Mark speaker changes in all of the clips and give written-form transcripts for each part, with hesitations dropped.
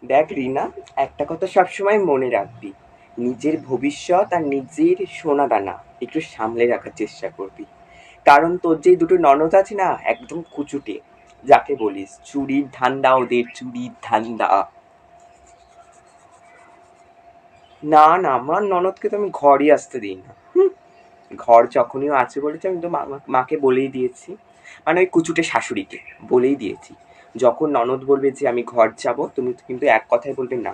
Speaker 1: দেখ রিনা, একটা কথা সবসময় মনে রাখবি, নিজের ভবিষ্যৎ আর নিজের সোনাদানা একটু সামলে রাখার চেষ্টা করবি। কারণ তোর যে দুটো ননদ আছে না, একদম কুচুটে, যাকে বলিস চুরির ধান্দা, ওদের চুরির ধান্দা। না না, আমার ননদকে তো আমি ঘরই আসতে দিই না। ঘর যখনই আছে বলেছি, আমি তো মাকে বলেই দিয়েছি, মানে ওই কুচুটে শাশুড়িকে বলেই দিয়েছি, যখন ননদ বলবে যে আমি ঘর যাব, তুমি কিন্তু এক কথায় বলবে না।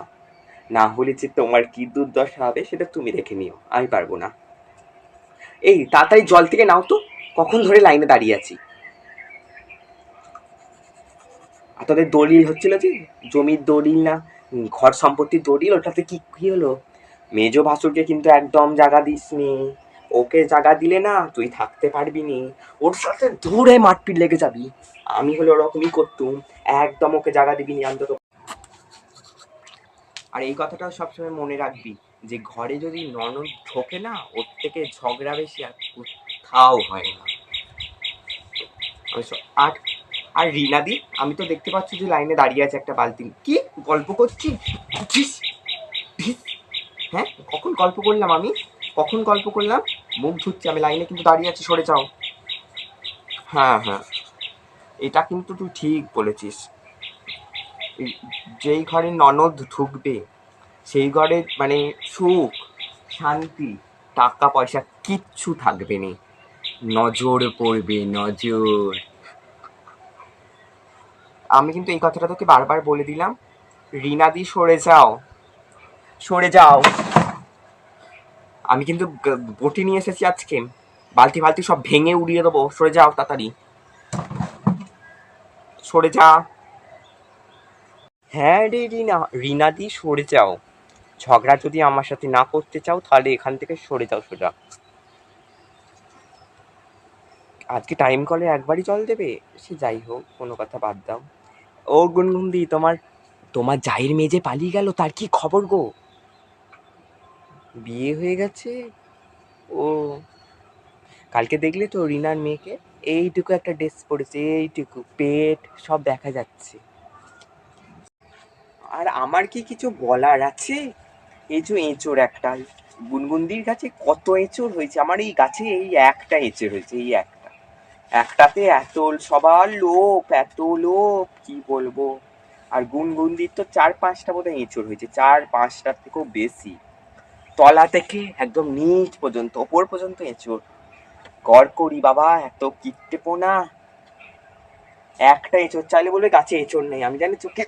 Speaker 1: না হলে যে তোমার কি দুর্দশা হবে সেটা তুমি দেখে নিও, আমি পারবো না। এই তাড়াতাড়ি জল থেকে নাও তো, কখন ধরে লাইনে দাঁড়িয়ে আছি। আর তোদের দলিল হচ্ছিল যে, জমির দলিল না ঘর সম্পত্তির দলিল, ওটাতে কি কি হলো? মেজ ভাসুরকে কিন্তু একদম জায়গা দিসনি। ওকে জায়গা দিলে না তুই থাকতে পারবি নি, ওর সাথে ধরে মারপিট লেগে যাবি। আমি হলে ওরকমই করতুম, একদম ওকে জায়গা দিবি নি অন্তত। আর এই কথাটাও সবসময় মনে রাখবি যে ঘরে যদি ননদ ঢোকে না, ওর থেকে ঝগড়া বেশি আর কোথাও হয় না। আর আর রিনাদি, আমি তো দেখতে পাচ্ছি যে লাইনে দাঁড়িয়ে আছে একটা বালতি, কি গল্প করছিস? হ্যাঁ, কখন গল্প করলাম আমি? কখন গল্প করলাম? মুখ ধুচ্ছি, আমি লাইনে কিন্তু দাঁড়িয়ে আছি, সরে যাও। হ্যাঁ হ্যাঁ, এটা কিন্তু তুই ঠিক বলেছিস। যেই ঘরে ননদ ঢুকবে সেই ঘরে মানে সুখ, শান্তি, টাকা পয়সা কিচ্ছু থাকবে না। নজর পড়বে, নজর। আমি কিন্তু এই কথাটা তোকে বারবার বলে দিলাম। রিনাদি সরে যাও, সরে যাও। আমি কিন্তু বটি নিয়ে এসেছি আজকে, বালতি ফালতি সব ভেঙে উড়িয়ে দেবো, সরে যাও তাড়াতাড়ি, সরে যা। হ্যাঁ রে রিনা, রিনাদি সরে যাও। ঝগড়া যদি আমার সাথে না করতে চাও তাহলে এখান থেকে সরে যাও সোজা। আজকে টাইম কলে একবারই জল দেবে, সে যাই হোক, কোনো কথা বাদ দাও। ও গুনগুনদি, তোমার তোমার জায়ের মেয়ে যে পালিয়ে গেল, তার কি খবর গো? বিয়ে হয়ে গেছে? ও, কালকে দেখলে তো রিনার মেয়েকে, এইটুকু একটা ড্রেস পরেছে, এইটুকু পেট সব দেখা যাচ্ছে। আর আমার কি কিছু বলার আছে? এই যে এঁচোড় একটা, গুনগুনদির গাছে কত এঁচোড় হয়েছে, আমার এই গাছে এই একটা এঁচোড় হয়েছে, এই একটা, একটাতে এত সবার লোভ, এত লোভ কি বলবো। আর গুনগুনদির তো 4-5টা বোধহয় এঁচোড় হয়েছে, 4-5টার থেকেও বেশি। তলা থেকে একদম নিচ পর্যন্ত, ওপর পর্যন্ত এঁচোড়। গড় করি বাবা, এত কিট্টে পোনা। একটা এঁচোড় চাইলে বলবে গাছে এঁচোড় নেই, আমি জানি চোখে